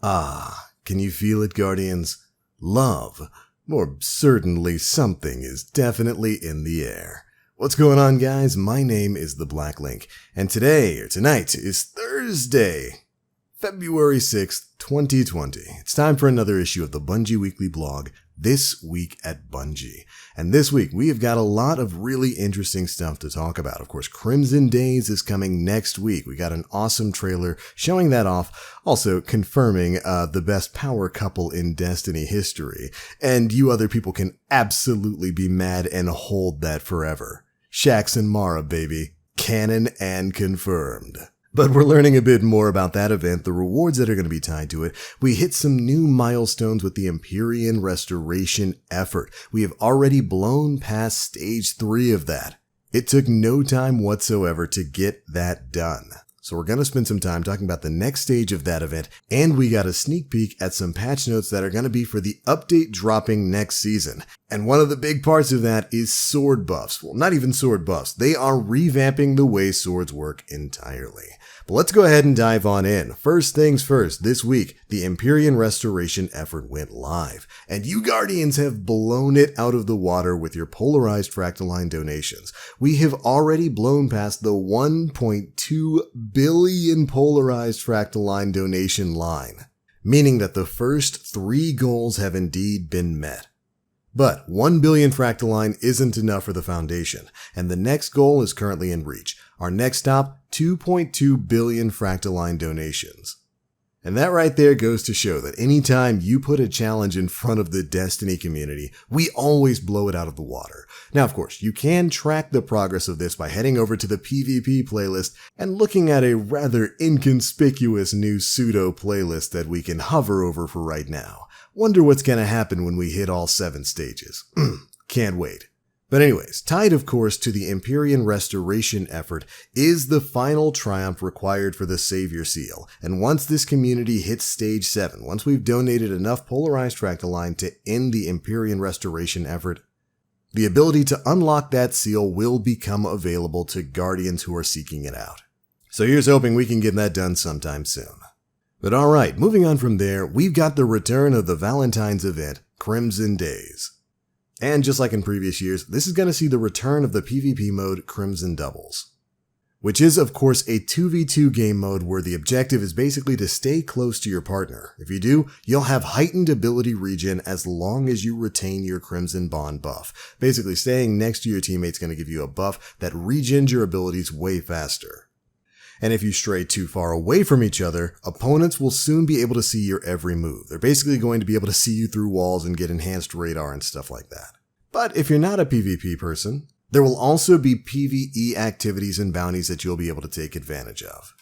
Ah, can you feel it, Guardians? Love, or certainly something, is definitely in the air. What's going on, guys? My name is the Black Link, and tonight is Thursday, February 6th, 2020. It's time for another issue of the Bungie Weekly Blog, This Week at Bungie. And this week, we have got a lot of really interesting stuff to talk about. Of course, Crimson Days is coming next week. We got an awesome trailer showing that off, also confirming the best power couple in Destiny history. And you other people can absolutely be mad and hold that forever. Shax and Mara, baby. Canon and confirmed. But we're learning a bit more about that event, the rewards that are going to be tied to it. We hit some new milestones with the Empyrean Restoration effort. We have already blown past stage 3 of that. It took no time whatsoever to get that done. So we're going to spend some time talking about the next stage of that event, and we got a sneak peek at some patch notes that are going to be for the update dropping next season. And one of the big parts of that is sword buffs. Well, not even sword buffs. They are revamping the way swords work entirely. But let's go ahead and dive on in. First things first, this week, the Empyrean Restoration effort went live, and you Guardians have blown it out of the water with your polarized Fractaline donations. We have already blown past the 1.2 billion polarized Fractaline donation line, meaning that the first 3 goals have indeed been met. But 1 billion Fractaline isn't enough for the foundation, and the next goal is currently in reach. Our next stop, 2.2 billion Fractaline donations. And that right there goes to show that anytime you put a challenge in front of the Destiny community, we always blow it out of the water. Now, of course, you can track the progress of this by heading over to the PvP playlist and looking at a rather inconspicuous new pseudo playlist that we can hover over for right now. Wonder what's gonna happen when we hit all 7 stages. Can't wait. But anyways, tied of course to the Empyrean Restoration effort is the final triumph required for the Savior Seal. And once this community hits stage 7, once we've donated enough polarized Fractaline to end the Empyrean Restoration effort, the ability to unlock that seal will become available to Guardians who are seeking it out. So here's hoping we can get that done sometime soon. But alright, moving on from there, we've got the return of the Valentine's event, Crimson Days. And just like in previous years, this is going to see the return of the PvP mode Crimson Doubles, which is of course a 2v2 game mode where the objective is basically to stay close to your partner. If you do, you'll have heightened ability regen as long as you retain your Crimson Bond buff. Basically, staying next to your teammate's going to give you a buff that regens your abilities way faster. And if you stray too far away from each other, opponents will soon be able to see your every move. They're basically going to be able to see you through walls and get enhanced radar and stuff like that. But if you're not a PvP person, there will also be PvE activities and bounties that you'll be able to take advantage of.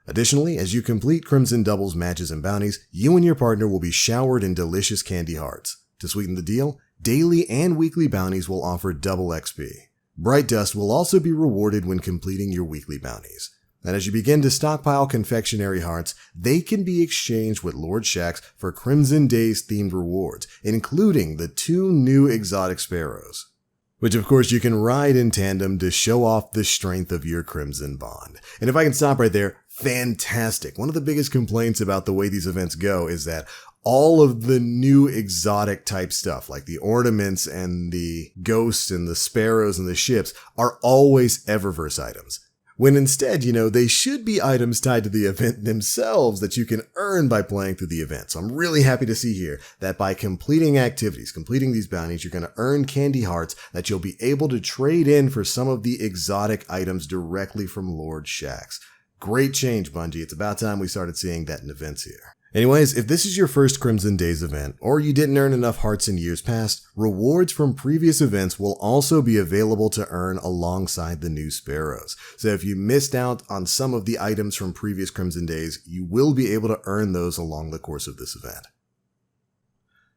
Additionally, as you complete Crimson Doubles matches and bounties, you and your partner will be showered in delicious candy hearts. To sweeten the deal, daily and weekly bounties will offer double XP. Bright Dust will also be rewarded when completing your weekly bounties. And as you begin to stockpile confectionery hearts, they can be exchanged with Lord Shax for Crimson Days themed rewards, including the 2 new exotic sparrows, which of course you can ride in tandem to show off the strength of your Crimson Bond. And if I can stop right there, fantastic. One of the biggest complaints about the way these events go is that all of the new exotic type stuff, like the ornaments and the ghosts and the sparrows and the ships, are always Eververse items. When instead, they should be items tied to the event themselves that you can earn by playing through the event. So I'm really happy to see here that by completing activities, completing these bounties, you're going to earn candy hearts that you'll be able to trade in for some of the exotic items directly from Lord Shax. Great change, Bungie. It's about time we started seeing that in events here. Anyways, if this is your first Crimson Days event, or you didn't earn enough hearts in years past, rewards from previous events will also be available to earn alongside the new sparrows. So if you missed out on some of the items from previous Crimson Days, you will be able to earn those along the course of this event.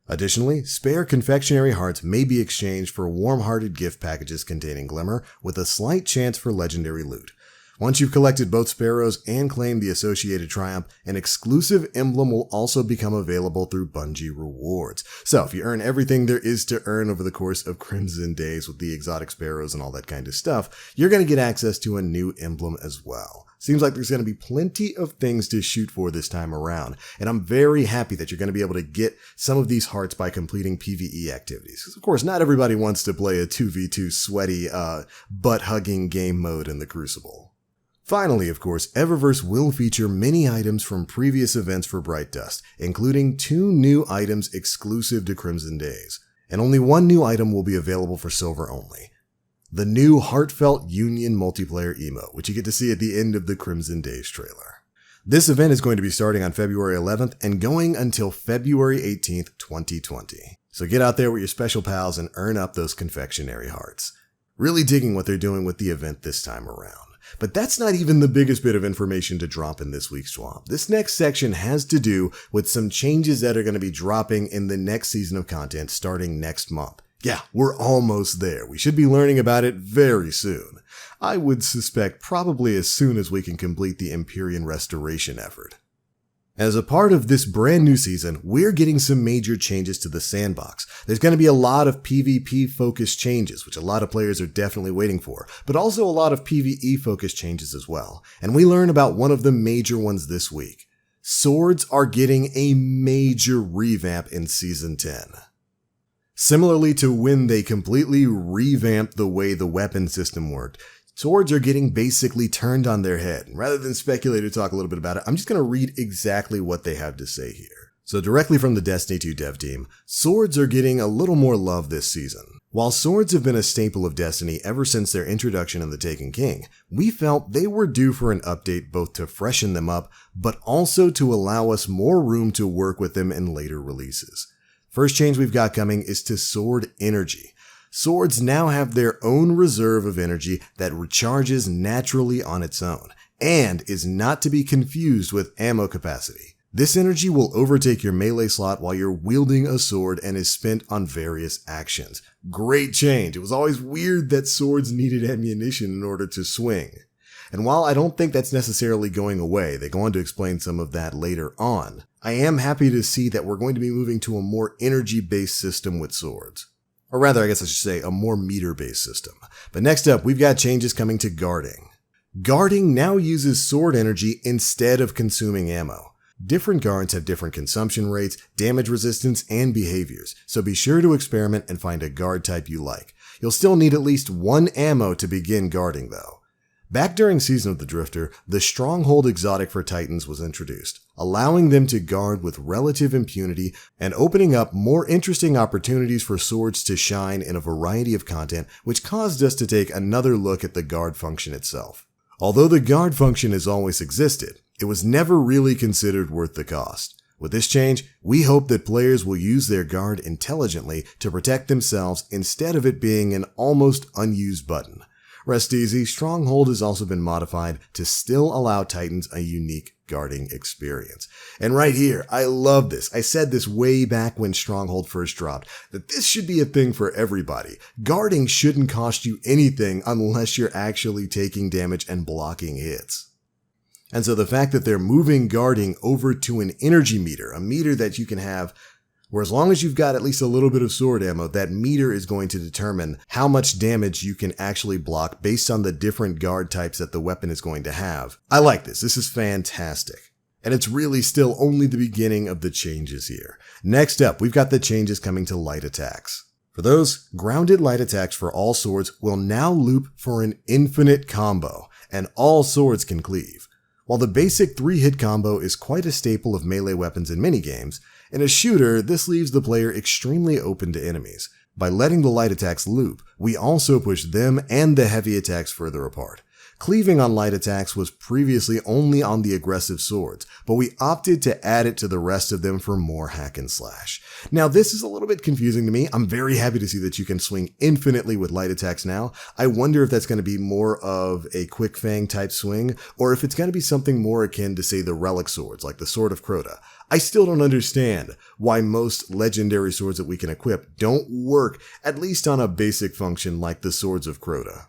Additionally, spare confectionery hearts may be exchanged for warm-hearted gift packages containing Glimmer, with a slight chance for legendary loot. Once you've collected both sparrows and claimed the associated triumph, an exclusive emblem will also become available through Bungie rewards. So if you earn everything there is to earn over the course of Crimson Days with the exotic sparrows and all that kind of stuff, you're going to get access to a new emblem as well. Seems like there's going to be plenty of things to shoot for this time around, and I'm very happy that you're going to be able to get some of these hearts by completing PvE activities. Because of course, not everybody wants to play a 2v2 sweaty, butt-hugging game mode in the Crucible. Finally, of course, Eververse will feature many items from previous events for Bright Dust, including 2 new items exclusive to Crimson Days. And only 1 new item will be available for Silver only. The new Heartfelt Union multiplayer emote, which you get to see at the end of the Crimson Days trailer. This event is going to be starting on February 11th and going until February 18th, 2020. So get out there with your special pals and earn up those confectionery hearts. Really digging what they're doing with the event this time around. But that's not even the biggest bit of information to drop in this week's Swamp. This next section has to do with some changes that are going to be dropping in the next season of content starting next month. Yeah, we're almost there. We should be learning about it very soon. I would suspect probably as soon as we can complete the Empyrean restoration effort. As a part of this brand new season, we're getting some major changes to the sandbox. There's going to be a lot of PvP focused changes, which a lot of players are definitely waiting for, but also a lot of PvE focused changes as well. And we learn about one of the major ones this week. Swords are getting a major revamp in Season 10. Similarly to when they completely revamped the way the weapon system worked, swords are getting basically turned on their head. And rather than speculate or talk a little bit about it, I'm just going to read exactly what they have to say here. So directly from the Destiny 2 dev team, swords are getting a little more love this season. While swords have been a staple of Destiny ever since their introduction in The Taken King, we felt they were due for an update both to freshen them up, but also to allow us more room to work with them in later releases. First change we've got coming is to sword energy. Swords now have their own reserve of energy that recharges naturally on its own, and is not to be confused with ammo capacity. This energy will overtake your melee slot while you're wielding a sword and is spent on various actions. Great change. It was always weird that swords needed ammunition in order to swing. And while I don't think that's necessarily going away, they go on to explain some of that later on, I am happy to see that we're going to be moving to a more energy-based system with swords. Or rather, I guess I should say a more meter-based system. But next up, we've got changes coming to guarding. Guarding now uses sword energy instead of consuming ammo. Different guards have different consumption rates, damage resistance, and behaviors, so be sure to experiment and find a guard type you like. You'll still need at least 1 ammo to begin guarding though. Back during Season of the Drifter, the Stronghold exotic for Titans was introduced, allowing them to guard with relative impunity and opening up more interesting opportunities for swords to shine in a variety of content, which caused us to take another look at the guard function itself. Although the guard function has always existed, it was never really considered worth the cost. With this change, we hope that players will use their guard intelligently to protect themselves instead of it being an almost unused button. Rest easy, Stronghold has also been modified to still allow Titans a unique guarding experience. And right here, I love this. I said this way back when Stronghold first dropped, that this should be a thing for everybody. Guarding shouldn't cost you anything unless you're actually taking damage and blocking hits. And so the fact that they're moving guarding over to an energy meter, a meter that you can have where as long as you've got at least a little bit of sword ammo, that meter is going to determine how much damage you can actually block based on the different guard types that the weapon is going to have. I like this. This is fantastic. And it's really still only the beginning of the changes here. Next up, we've got the changes coming to light attacks. For those, grounded light attacks for all swords will now loop for an infinite combo, and all swords can cleave. While the basic 3-hit combo is quite a staple of melee weapons in many games, in a shooter, this leaves the player extremely open to enemies. By letting the light attacks loop, we also push them and the heavy attacks further apart. Cleaving on light attacks was previously only on the aggressive swords, but we opted to add it to the rest of them for more hack and slash. Now this is a little bit confusing to me. I'm very happy to see that you can swing infinitely with light attacks now. I wonder if that's going to be more of a quick fang type swing, or if it's going to be something more akin to say the relic swords, like the Sword of Crota. I still don't understand why most legendary swords that we can equip don't work, at least on a basic function like the Swords of Crota.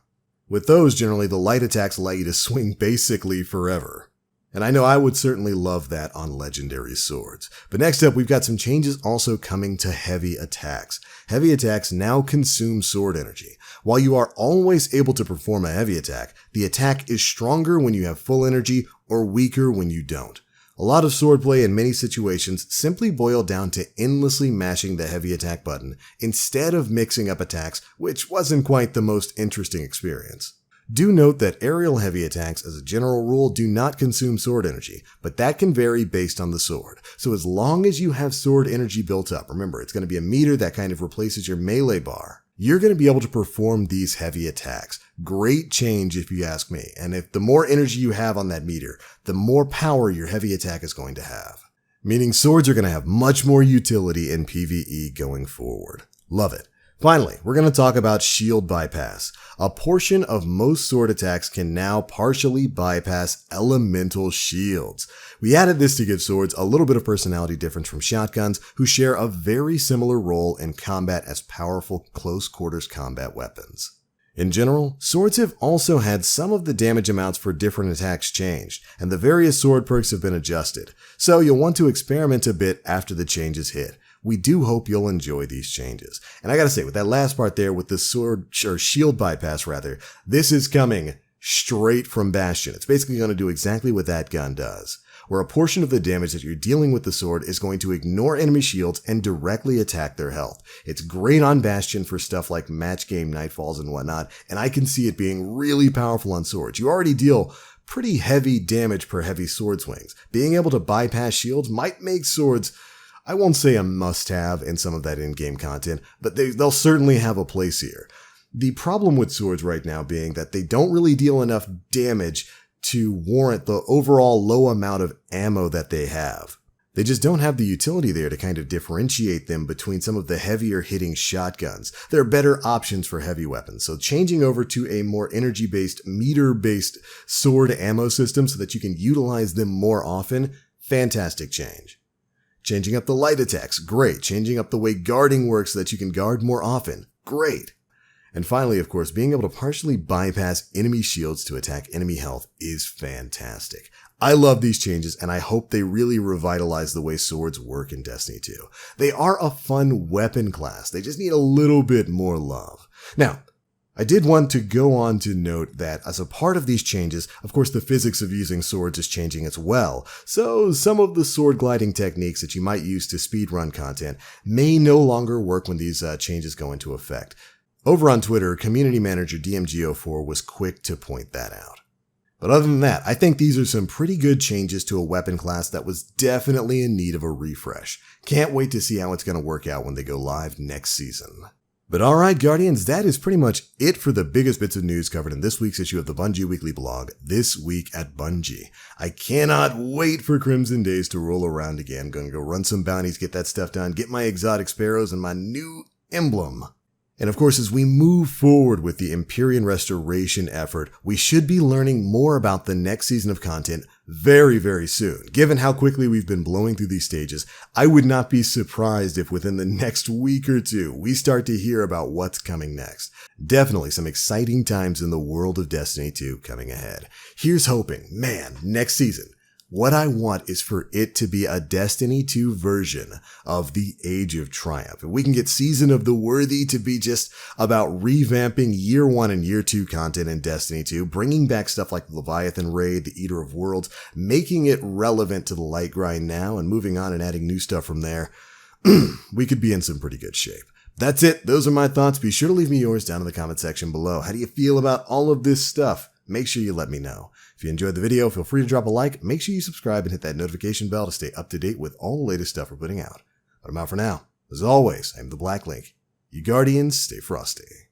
With those, generally, the light attacks allow you to swing basically forever. And I know I would certainly love that on legendary swords. But next up, we've got some changes also coming to heavy attacks. Heavy attacks now consume sword energy. While you are always able to perform a heavy attack, the attack is stronger when you have full energy or weaker when you don't. A lot of swordplay in many situations simply boil down to endlessly mashing the heavy attack button instead of mixing up attacks, which wasn't quite the most interesting experience. Do note that aerial heavy attacks as a general rule do not consume sword energy, but that can vary based on the sword. So as long as you have sword energy built up, remember it's going to be a meter that kind of replaces your melee bar, you're going to be able to perform these heavy attacks. Great change if you ask me, and if the more energy you have on that meter, the more power your heavy attack is going to have. Meaning swords are going to have much more utility in PvE going forward. Love it. Finally, we're going to talk about shield bypass. A portion of most sword attacks can now partially bypass elemental shields. We added this to give swords a little bit of personality difference from shotguns, who share a very similar role in combat as powerful close quarters combat weapons. In general, swords have also had some of the damage amounts for different attacks changed, and the various sword perks have been adjusted, so you'll want to experiment a bit after the changes hit. We do hope you'll enjoy these changes. And I gotta say, with that last part there, with the sword, or shield bypass rather, this is coming straight from Bastion. It's basically going to do exactly what that gun does, where a portion of the damage that you're dealing with the sword is going to ignore enemy shields and directly attack their health. It's great on Bastion for stuff like match game nightfalls and whatnot, and I can see it being really powerful on swords. You already deal pretty heavy damage per heavy sword swings. Being able to bypass shields might make swords, I won't say a must-have in some of that in-game content, but they'll certainly have a place here. The problem with swords right now being that they don't really deal enough damage to warrant the overall low amount of ammo that they have. They just don't have the utility there to kind of differentiate them between some of the heavier hitting shotguns. There are better options for heavy weapons, so changing over to a more energy-based, meter-based sword ammo system so that you can utilize them more often, fantastic change. Changing up the light attacks, great. Changing up the way guarding works so that you can guard more often, great. And finally, of course, being able to partially bypass enemy shields to attack enemy health is fantastic. I love these changes, and I hope they really revitalize the way swords work in Destiny 2. They are a fun weapon class, they just need a little bit more love. Now, I did want to go on to note that as a part of these changes, of course the physics of using swords is changing as well, so some of the sword gliding techniques that you might use to speedrun content may no longer work when these changes go into effect. Over on Twitter, community manager DMGO4 was quick to point that out. But other than that, I think these are some pretty good changes to a weapon class that was definitely in need of a refresh. Can't wait to see how it's going to work out when they go live next season. But alright Guardians, that is pretty much it for the biggest bits of news covered in this week's issue of the Bungie Weekly Blog, This Week at Bungie. I cannot wait for Crimson Days to roll around again. Gonna go run some bounties, get that stuff done, get my exotic sparrows and my new emblem. And of course, as we move forward with the Empyrean Restoration effort, we should be learning more about the next season of content very, very soon. Given how quickly we've been blowing through these stages, I would not be surprised if within the next week or two, we start to hear about what's coming next. Definitely some exciting times in the world of Destiny 2 coming ahead. Here's hoping, man, next season, what I want is for it to be a Destiny 2 version of the Age of Triumph. If we can get Season of the Worthy to be just about revamping Year 1 and Year 2 content in Destiny 2, bringing back stuff like the Leviathan Raid, the Eater of Worlds, making it relevant to the light grind now, and moving on and adding new stuff from there, we could be in some pretty good shape. That's it. Those are my thoughts. Be sure to leave me yours down in the comment section below. How do you feel about all of this stuff? Make sure you let me know. If you enjoyed the video, feel free to drop a like, make sure you subscribe and hit that notification bell to stay up to date with all the latest stuff we're putting out. But I'm out for now. As always, I'm the Black Link. You Guardians, stay frosty.